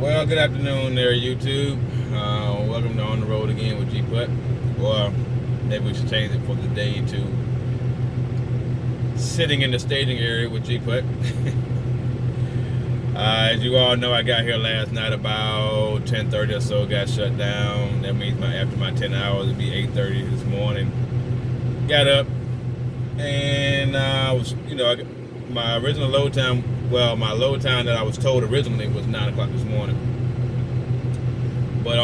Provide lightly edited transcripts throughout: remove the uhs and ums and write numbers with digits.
Well, good afternoon there, YouTube. Welcome to On the Road Again with G Putt. Or maybe we should change it for the day to Sitting in the Staging Area with G Putt. As you all know, I got here last night about 10:30 or so. Got shut down. That means after my 10 hours, it'd be 8:30 this morning. Got up and I was, my original load time. Well, my load time that I was told originally was 9 o'clock this morning. But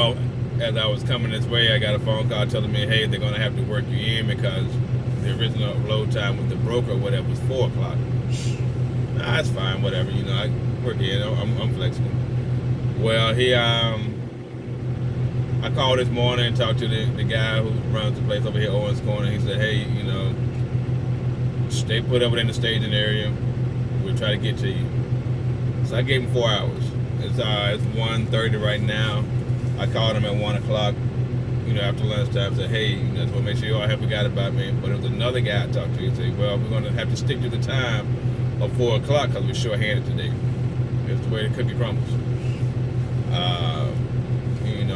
as I was coming this way, I got a phone call telling me, hey, they're going to have to work you in because the original load time with the broker or whatever was 4 o'clock. Nah, that's fine, whatever. I work in. I'm flexible. Well, I called this morning and talked to the guy who runs the place over here, Owens Corner. He said, hey, stay put over in the staging area. We'll try to get to you. So I gave him 4 hours. It's 1:30 right now. I called him at 1 o'clock, after lunchtime. Said, hey, just want to make sure you all haven't forgot about me. But it was another guy I talked to. He said, well, we're going to have to stick to the time of 4 o'clock because we're short-handed today. It's the way the cookie crumbles.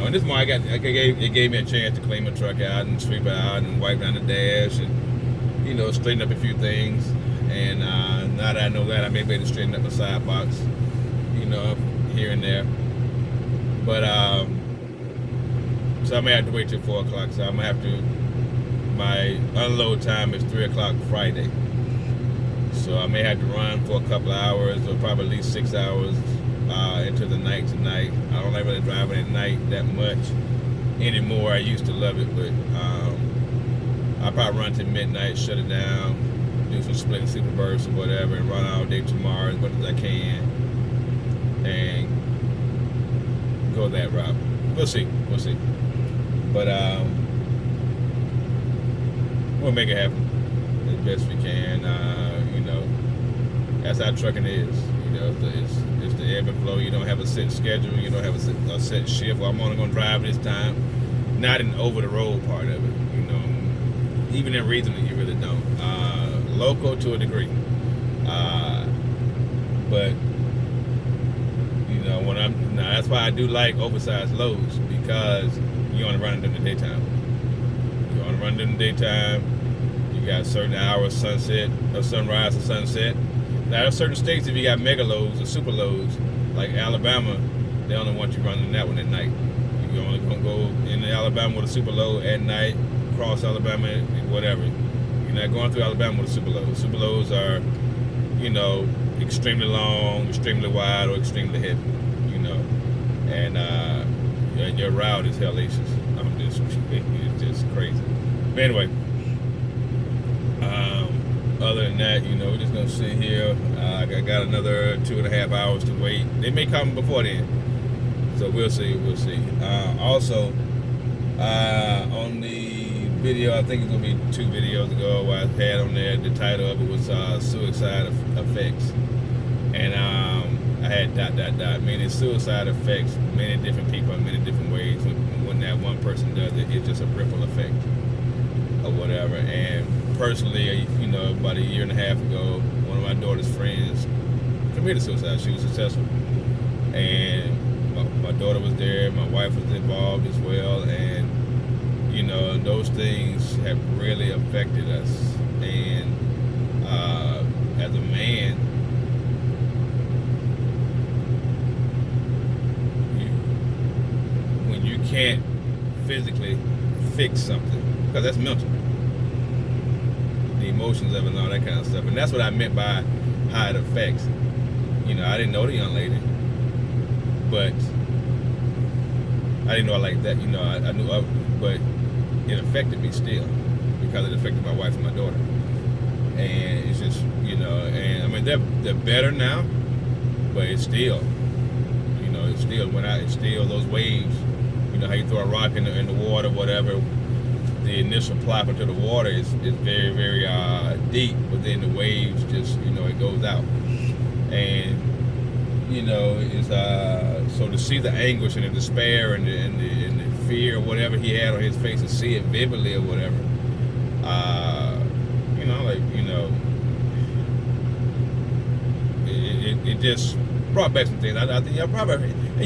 And this morning it gave me a chance to clean my truck out and sweep it out and wipe down the dash and, straighten up a few things. And now that I know that, I may be able to straighten up the side box, here and there. But so I may have to wait till 4 o'clock. So I'm gonna have to. My unload time is 3 o'clock Friday. So I may have to run for a couple of hours, or probably at least 6 hours into the night tonight. I don't like really driving at night that much anymore. I used to love it, but I'll probably run to midnight, shut it down, do some split and super bursts or whatever, and run all day tomorrow as much as I can, and go that route. We'll see. But we'll make it happen as best we can. That's how trucking is. It's the ebb and flow. You don't have a set schedule. You don't have a set shift. Well, I'm only going to drive this time. Not in over the road part of it. Even in regional, you really don't. Local to a degree. But that's why I do like oversized loads, because you only run it in the daytime. You only run it in the daytime. You got certain hours, sunset or sunrise or sunset. Now, there are certain states, if you got mega loads or super loads, like Alabama, they only want you running that one at night. You're only gonna go into Alabama with a super load at night, cross Alabama, whatever. You're not going through Alabama with a super load. Super loads are, extremely long, extremely wide, or extremely heavy. And your route is hellacious. It's just crazy. But anyway, other than that, we're just gonna sit here. I got another 2.5 hours to wait. They may come before then, so we'll see. Also, on the video, I think it's gonna be 2 videos ago, where I had on there, the title of it was suicide effects, and I had ... meaning suicide affects many different people in many different ways. When that one person does it, it's just a ripple effect or whatever. And personally, about 1.5 years ago, one of my daughter's friends committed suicide. She was successful, and my daughter was there. My wife was involved as well, and those things have really affected us. And as a man, when you can't physically fix something, because that's mental, the emotions of it and all that kind of stuff. And that's what I meant by how it affects. I didn't know the young lady, but I didn't know I liked that. I knew but it affected me still, because it affected my wife and my daughter. And it's just, and I mean, they're better now, but it's still, it's still those waves. How you throw a rock in the water, whatever. The initial plop into the water is very, very deep, but then the waves just, it goes out. And, it's so to see the anguish and the despair and the fear or whatever he had on his face, and see it vividly or whatever, it just brought back some things. I think you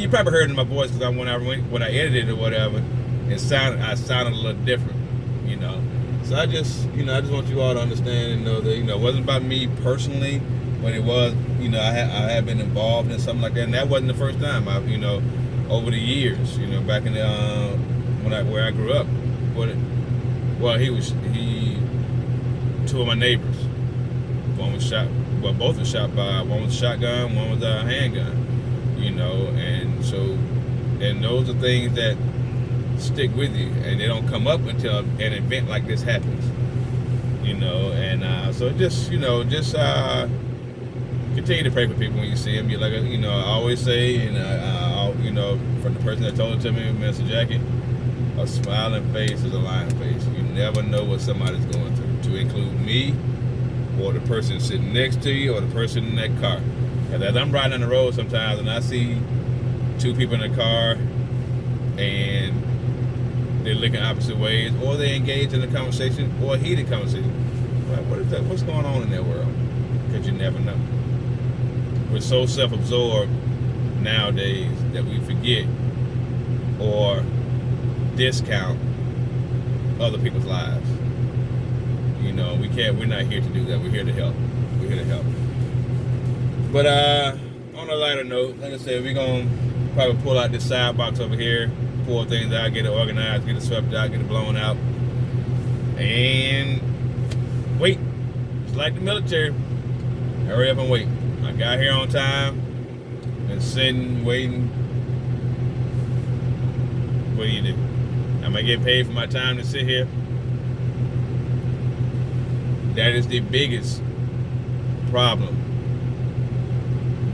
probably heard in my voice because when I edited it or whatever, I sounded a little different, you know. So I just want you all to understand and know that, you know, it wasn't about me personally, but it was, you know, I had been involved in something like that, and that wasn't the first time. You know, over the years, you know, back in the where I grew up, two of my neighbors, both were shot by, one was a shotgun, one was a handgun, you know, and those are things that stick with you, and they don't come up until an event like this happens, you know. And so just continue to pray for people when you see them. You like, you know, I always say, and you know, from the person that told it to me, Mr. Jackie, a smiling face is a lying face. You never know what somebody's going through, to include me or the person sitting next to you or the person in that car. Because as I'm riding on the road sometimes and I see two people in a car and they're looking opposite ways, or they engage in a conversation or a heated conversation, like, what is that? What's going on in that world? Because you never know. We're so self-absorbed nowadays that we forget or discount other people's lives. You know, we're not here to do that. We're here to help. But on a lighter note, like I said, we're gonna probably pull out this side box over here, pull things out, get it organized, get it swept out, get it blown out, and wait. It's like the military. Hurry up and wait. I got here on time and sitting, waiting. What do you do? Am I getting paid for my time to sit here? That is the biggest problem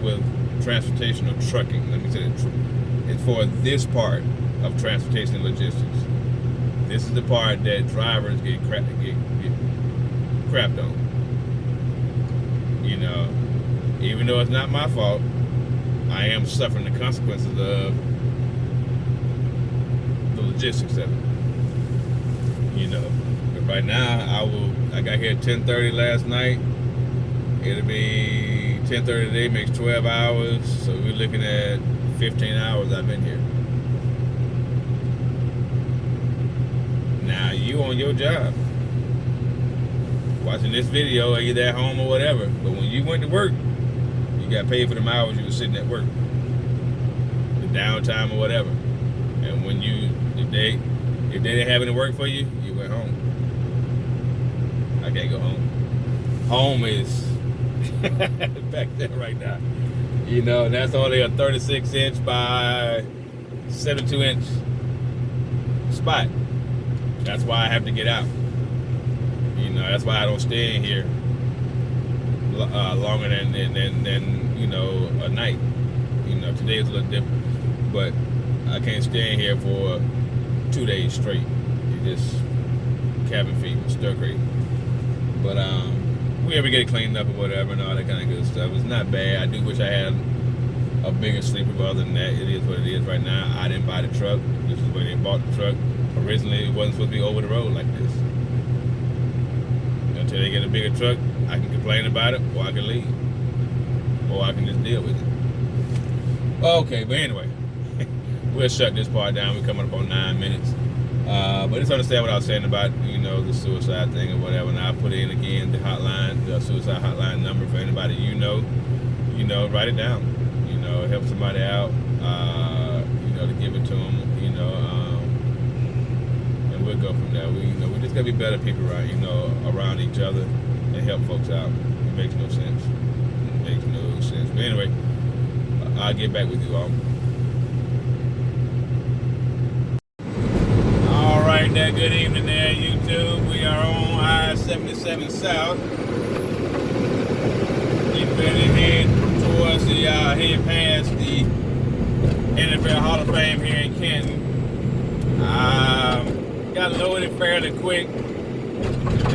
with transportation or trucking. Let me say that. It's for this part of transportation and logistics. This is the part that drivers get crapped on. You know, even though it's not my fault, I am suffering the consequences of the logistics of it. You know, but right now I got here at 10:30 last night. It'll be 10:30 today, makes 12 hours. So we're looking at 15 hours I've been here. Now you on your job, watching this video, either at home or whatever. But when you went to work, you got paid for them hours you were sitting at work, the downtime or whatever. And when if they didn't have any work for you, you went home. I can't go home. Home is back there right now. You know, that's only a 36-inch by 72-inch spot. That's why I have to get out. You know, that's why I don't stay in here longer than you know, a night. You know, today is a little different, but I can't stay in here for 2 days straight. You just cabin fever, stir crazy. But we ever get it cleaned up or whatever and all that kind of good stuff. It's not bad. I do wish I had a bigger sleeper, but other than that, it is what it is right now. I didn't buy the truck. This is where they bought the truck. Originally, it wasn't supposed to be over the road like this. Until they get a bigger truck, I can complain about it, or I can leave. Or I can just deal with it. Okay, but anyway, we'll shut this part down. We're coming up on 9 minutes. But just understand what I was saying about, you know, the suicide thing or whatever. And I'll put in again the hotline, the suicide hotline number for anybody you know, write it down. You know, help somebody out, you know, to give it to them, you know, and we'll go from there. We just gotta be better people around, you know, around each other and help folks out. It makes no sense. It makes no sense. But anyway, I'll get back with you all. Alright there, good evening there, YouTube. We are on I-77 South. Getting ready to head towards head past the NFL Hall of Fame here in Canton. Got loaded fairly quick.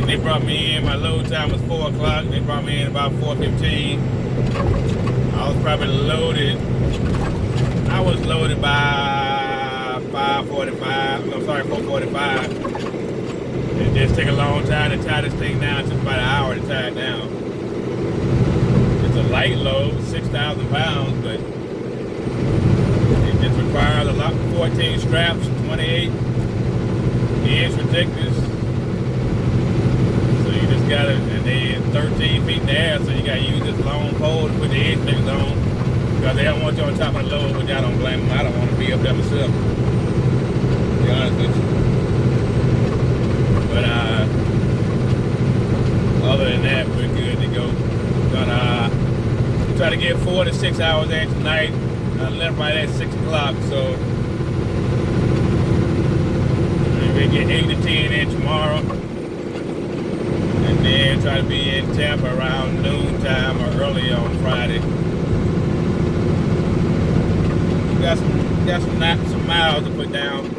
They brought me in, my load time was 4 o'clock. They brought me in about 4:15. I was probably loaded. I was loaded by 5:45. I'm sorry, 4:45. It just took a long time to tie this thing down. It took about an hour to tie it down. It's a light load, 6,000 pounds, but it just requires a lot, 14 straps, 28 inch ridiculous. So you just got it, and then 13 feet in the air, so you got to use this long pole to put the edge things on, because they don't want you on top of the load, but I don't blame them. I don't want to be up there myself, to be honest with you. But other than that, we're good to go. Gonna try to get 4 to 6 hours in tonight. I left right at 6 o'clock, so we get 8 to 10 in tomorrow, and then try to be in Tampa around noon time or early on Friday. Got some miles to put down.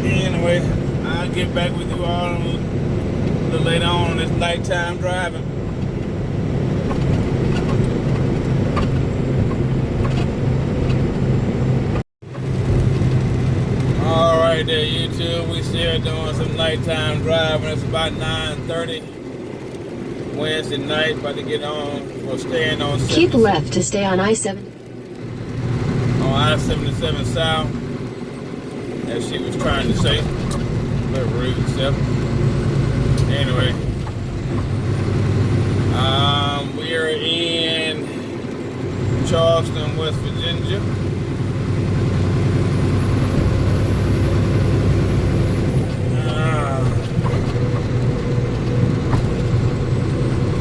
Anyway, I'll get back with you all a little later on this nighttime driving. All right there, YouTube. We still doing some nighttime driving. It's about 9:30 Wednesday night. About to get on. We're staying on. Keep left to stay on I-7. On I-77 South, as she was trying to say. A little rude stuff. Anyway, we are in Charleston, West Virginia.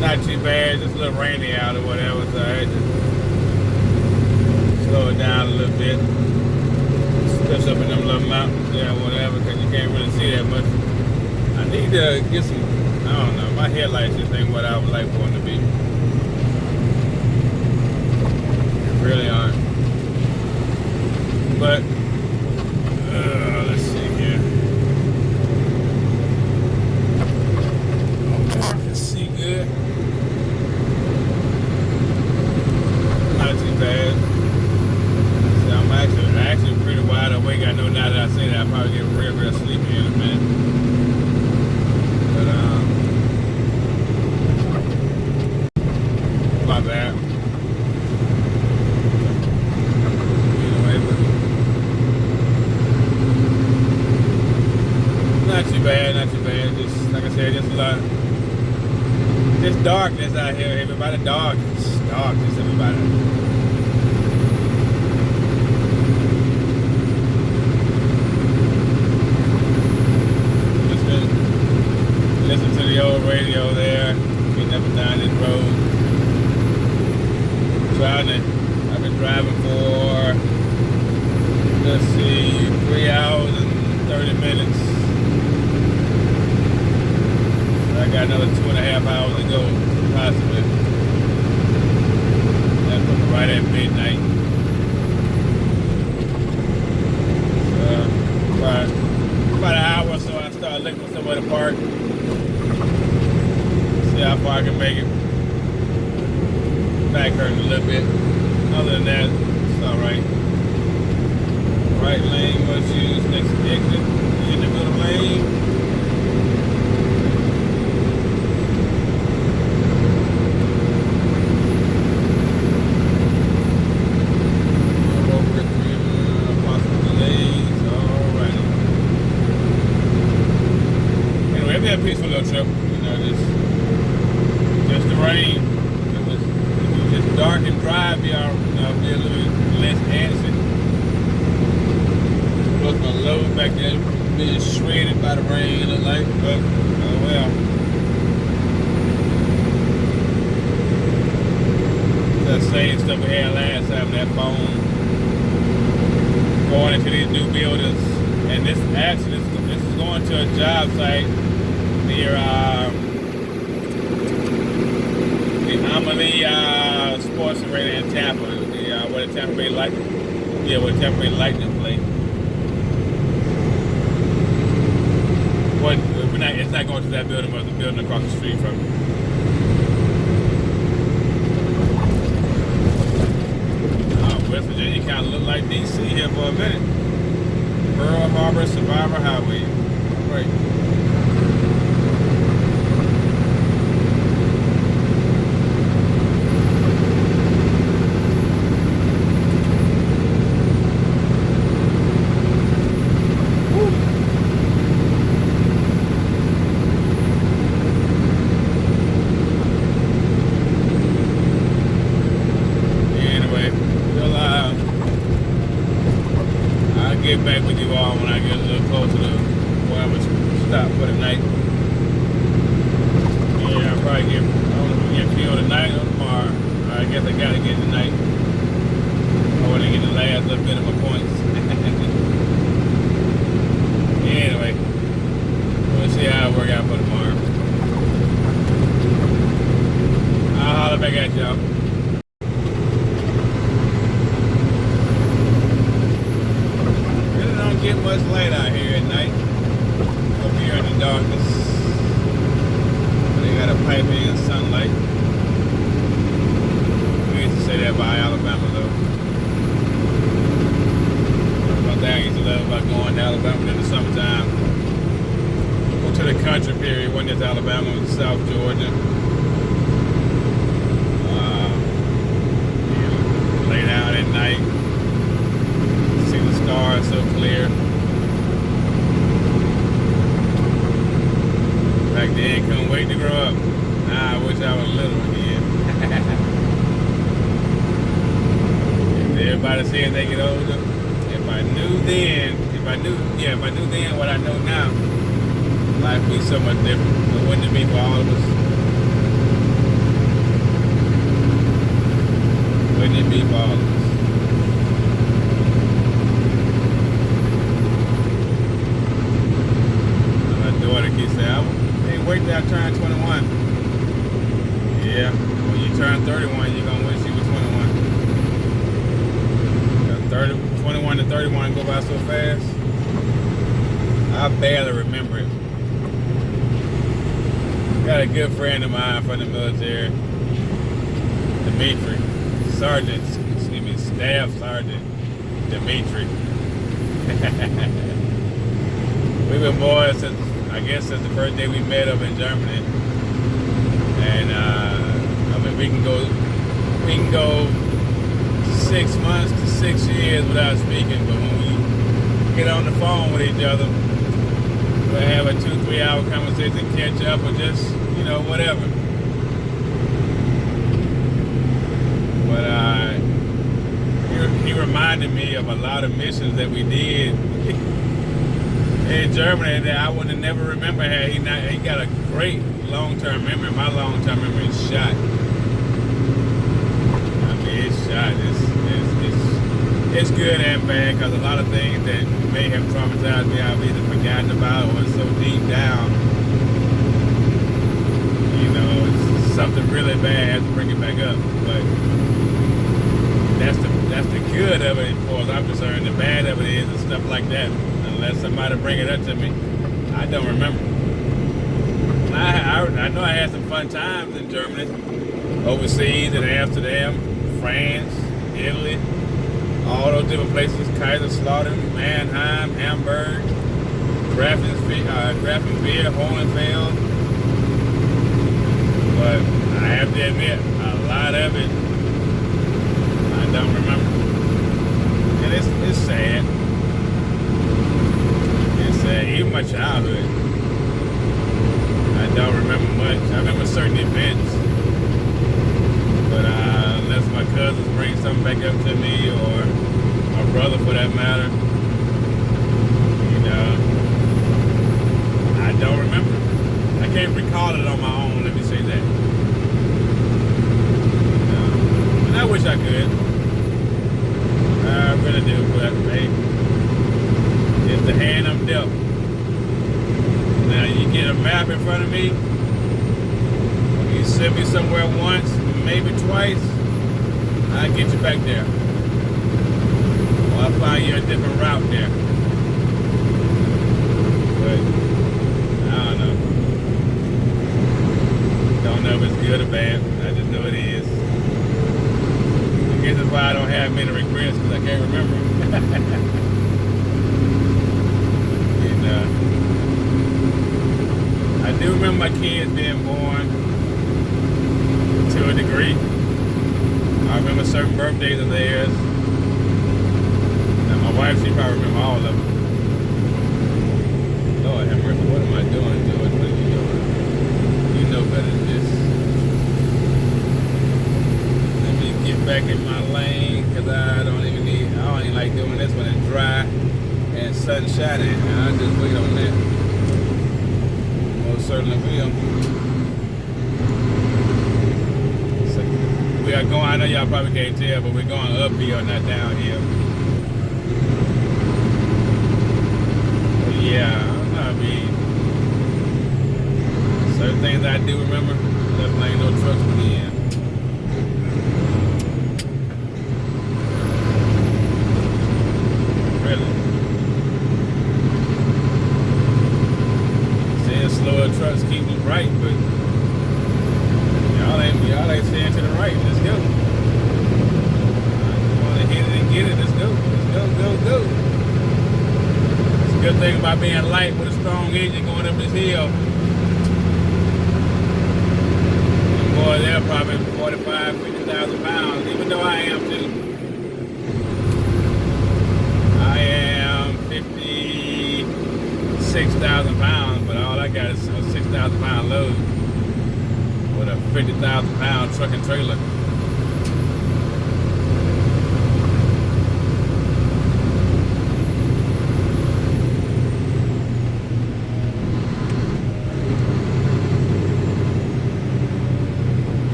Not too bad, just a little rainy out or whatever, so I had to slow it down a little bit. Especially up in them little mountains there or whatever, because you can't really see that much. I need to get some, I don't know, my headlights just ain't what I would like for them to be. They really aren't. But, let's see here. Oh, I can see good. Not too bad. So I'm actually pretty wide awake. I know now that I say that, I'll probably get real sleepy in a minute. My bad. Anyway, but not too bad, not too bad. Just like I said, just a lot. Just darkness out here. Everybody dark. It's dark. Just everybody. Just been listening to the old radio there. Getting up and down this road. I've been driving for, let's see, 3 hours and 30 minutes. So I got another 2.5 hours to go, possibly. That's right at midnight. So, about an hour or so, I start looking for somewhere to park. See how far I can make it. Back hurting a little bit. Other than that, it's alright. Right lane was used, next exit in the middle lane. Over 3 possible delays. Alright. Anyway, it'll be a peaceful little trip. You know, just the rain. Dark and dry, be a little bit less antsy. Plus my load back there being shredded by the rain, it look like, but oh well. That same stuff we had last time, that phone going into these new buildings, and this actually this is going to a job site near the Amelie Sports Arena in Tampa, where the Tampa Bay Lightning, where the Tampa Bay Lightning play. But it's not going to that building, but the building across the street from it. West Virginia kind of look like DC here for a minute. Pearl Harbor Survivor Highway. Right. get back with you all when I get a little closer to where I'm gonna stop for the night. Yeah, I'll probably get, I don't know if we get fuel tonight or tomorrow. I guess I gotta get tonight. I want to get the last little bit of my points. Anyway, we'll see how it work out for tomorrow. I'll holler back at y'all. Really don't get much light out here at night. Up here in the darkness. They got a pipe in sunlight. We used to say that by Alabama though. One thing I used to love about going to Alabama in the summertime. Go to the country period, wasn't just Alabama, it was South Georgia. Lay down at night, see the stars so clear. Back then, couldn't wait to grow up. Nah, I wish I was little again. Everybody says they get older. If I knew then what I know now, life would be so much different. But wouldn't it be for all of us? Wouldn't it be for all of us? My daughter keeps saying, hey, wait till I turn 21. Yeah, when you turn 31, you're gonna wish you were 21. 21 to 31 go by so fast. I barely remember it. Got a good friend of mine from the military, Dimitri, Staff Sergeant Dimitri. We've been boys since the first day we met up in Germany. And I mean, we can go 6 months to 6 years without speaking, but when we get on the phone with each other, we'll have a 2-3 hour conversation, catch up, or just, whatever. But he reminded me of a lot of missions that we did in Germany that I would have never remembered. He got a great long-term memory. My long-term memory is shot. I mean, it's shot. It's good and bad because a lot of things that may have traumatized me, I've either forgotten about or so deep down. It's something really bad, I have to bring it back up. But that's the good of it, as far as I'm concerned. The bad of it is and stuff like that. Unless somebody bring it up to me, I don't remember. I know I had some fun times in Germany, overseas in Amsterdam, France, Italy, all those different places, Kaiserslautern, Mannheim, Hamburg, Grafenwehr, Hohenfeld. But I have to admit, a lot of it, I don't remember. And it's sad. It's sad, even my childhood. I don't remember much. I remember certain events. But unless my cousins bring something back up to me, or my brother for that matter, I don't remember. I can't recall it on my own, let me say that. And I wish I could. I really do, but hey, it's the hand I'm dealt. Now you get a map in front of me, you send me somewhere once, maybe twice, I'll get you back there. Or I'll find you a different route there. But I don't know. Don't know if it's good or bad. I just know it is. I guess that's why I don't have many regrets, because I can't remember. I do remember my kids being born to a degree. I remember certain birthdays of theirs. Now my wife, she probably remember all of them. Lord have mercy, what am I doing, George? What are you doing? You know better than this. Let me get back in my lane, because I don't even like doing this when it's dry. sun shining, and I'll just wait on that. Most certainly will. So we are going, I know y'all probably can't tell, but we're going uphill, not downhill. But yeah, I mean, certain things I do remember, left lane, no trucks for the end. Really. Saying slower trucks keep them right, but y'all ain't saying to the right. Let's go. You want to hit it and get it? Let's go. Let's go, go, go. It's a good thing about being light with a strong engine going up this hill. Boy, they're probably 45, 50,000 pounds, even though I am too. I am 56,000 pounds, but all I got is a 6,000 pound load with a 50,000 pound truck and trailer.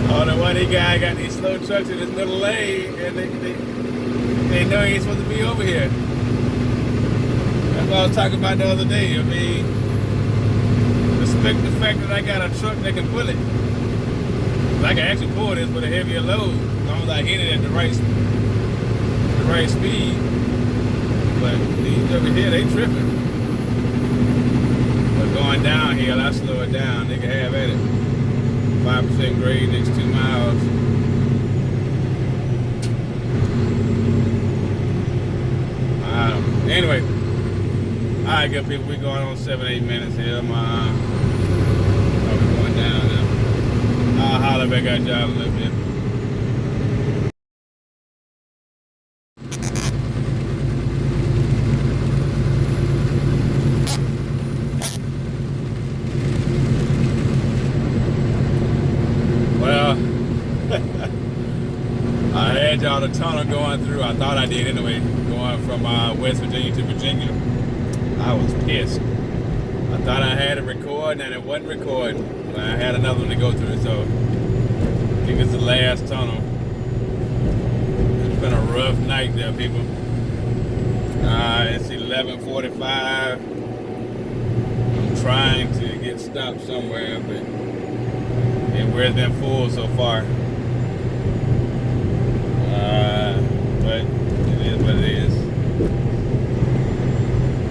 Oh, the one guy got these slow trucks in his middle lane, and they know he ain't supposed to be over here. That's what I was talking about the other day. I mean, respect the fact that I got a truck that can pull it. I can actually pull this with a heavier load, as long as I hit it at the right speed. But these over here, they tripping. But going downhill, I slow it down. They can have at it. 5% grade next 2 miles. Anyway, all right, good people. We're going on 7-8 minutes here. We're going down now. I'll holler back at y'all a little bit. I had y'all the tunnel going through. I thought I did anyway, going from West Virginia to Virginia. I was pissed. I thought I had it recording and it wasn't recording. But I had another one to go through, so I think it's the last tunnel. It's been a rough night there, people. It's 11:45. I'm trying to get stopped somewhere, but everywhere's been full so far. But it is what it is.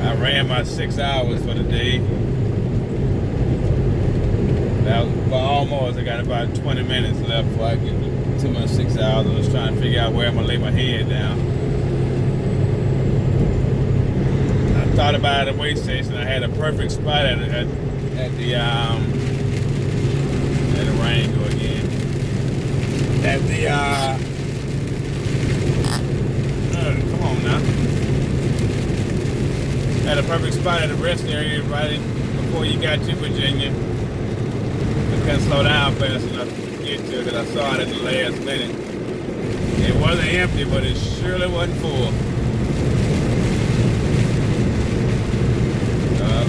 I ran my 6 hours for the day. Now, almost, I got about 20 minutes left before I get to my 6 hours. I was trying to figure out where I'm gonna lay my head down. I thought about the weigh station. I had a perfect spot at the rain go again. At the come on now. Had a perfect spot at the rest area right before you got to Virginia. I couldn't slow down fast enough to get to it because I saw it at the last minute. It wasn't empty, but it surely wasn't full.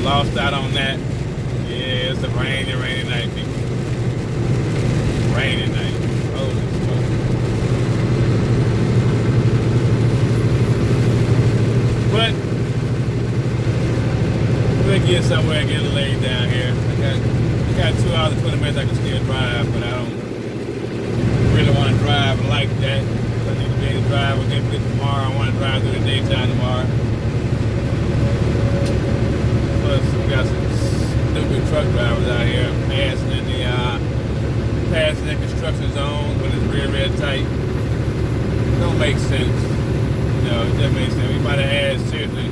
Lost out on that. Yeah, it's a rainy night, people. Rainy night. Holy smoke. But we'll get somewhere and get laid down here. I got 2 hours and 20 minutes I can still drive, but I don't really want to drive like that. I need to be able to drive again tomorrow. I want to drive through the daytime tomorrow. Plus, we got some stupid truck drivers out here passing in construction zones when it's real tight. Don't make sense. know, it doesn't make sense. We might have had seriously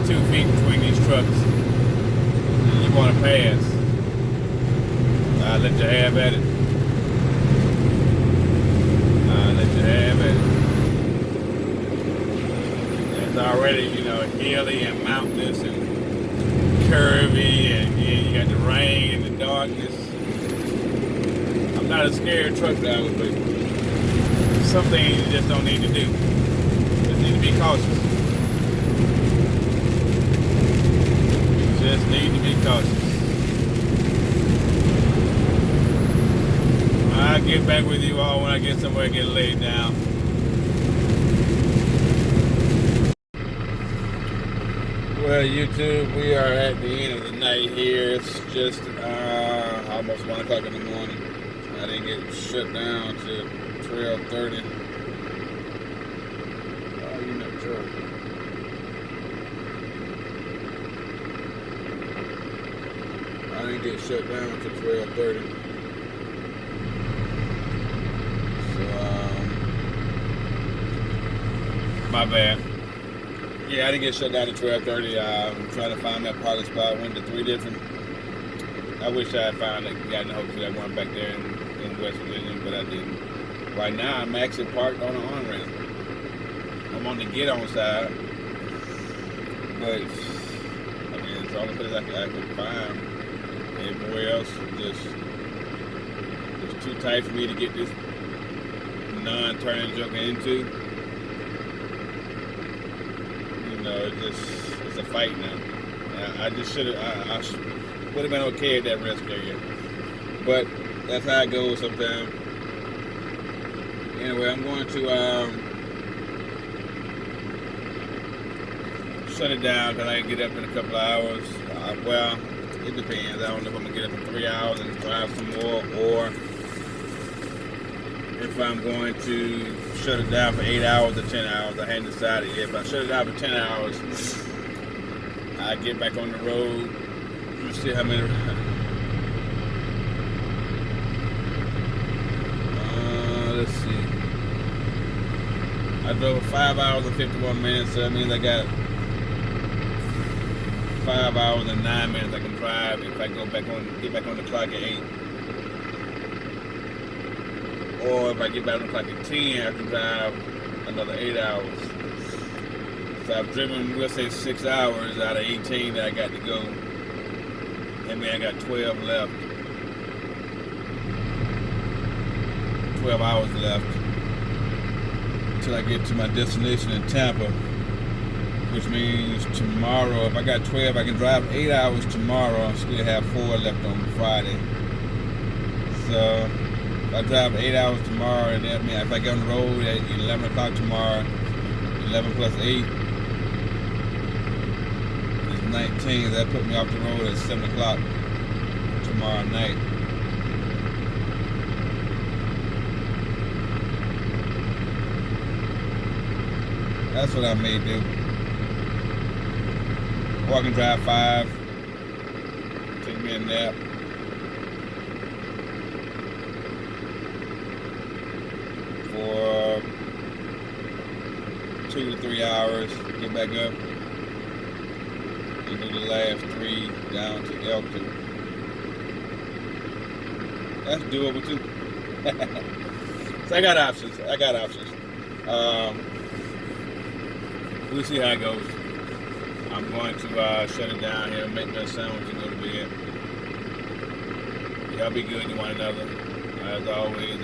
2 feet between these trucks. You want to pass? I'll let you have at it. I'll let you have at it. It's already, hilly and mountainous and curvy, and you got the rain and the darkness. I'm not a scared truck driver, but some things you just don't need to do. Just need to be cautious. Just need to be cautious. I'll get back with you all when I get somewhere and get laid down. Well, YouTube, we are at the end of the night here. It's just almost 1 o'clock in the morning. I didn't get shut down till 12:30. Oh, you know, sure. I didn't get shut down till 12:30. So, my bad. Yeah, I didn't get shut down at 12:30. I'm trying to find that parking spot. Went to 3 different. I wish I had found it. Got in the hopes that one back there in West Virginia, but I didn't. Right now, I'm actually parked on the on-ramp. I'm on the get-on side, but I mean, it's the only place I could find. Everywhere else, it's too tight for me to get this non-turning joker into. It's a fight now. I just should have. I would have been okay at that rest area, but that's how it goes sometimes. Anyway, I'm going to shut it down because I can get up in a couple of hours. Well, it depends. I don't know if I'm gonna get up in 3 hours and drive some more, or if I'm going to shut it down for 8 hours or 10 hours. I hadn't decided yet. If I shut it down for 10 hours, I get back on the road. Let me see how many. Let's see. I drove 5 hours and 51 minutes, so that means I got 5 hours and 9 minutes I can drive if I get back on the clock at 8. Or if I get back on the clock at 10, I can drive another 8 hours. So I've driven, we'll say 6 hours out of 18 that I got to go. That means I got 12 left. 12 hours left until I get to my destination in Tampa, which means tomorrow, if I got 12, I can drive 8 hours tomorrow and still have 4 left on Friday. So if I drive 8 hours tomorrow, and that means if I get on the road at 11 o'clock tomorrow, 11 plus 8 is 19. That put me off the road at 7 o'clock tomorrow night. That's what I may do. Or I can drive 5, take me a nap. For 2 to 3 hours, get back up, and do the last 3 down to Elkton. That's doable too. So I got options. We'll see how it goes. I'm going to shut it down here, make me a sandwich and go to bed. Y'all be good to one another. As always,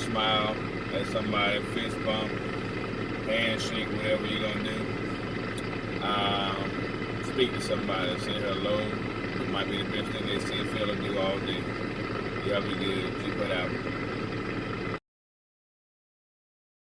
smile at somebody, fist bump, handshake, whatever you're going to do. Speak to somebody, say hello. It might be the best thing they see, feel, or do all day. Y'all be good. Keep it out.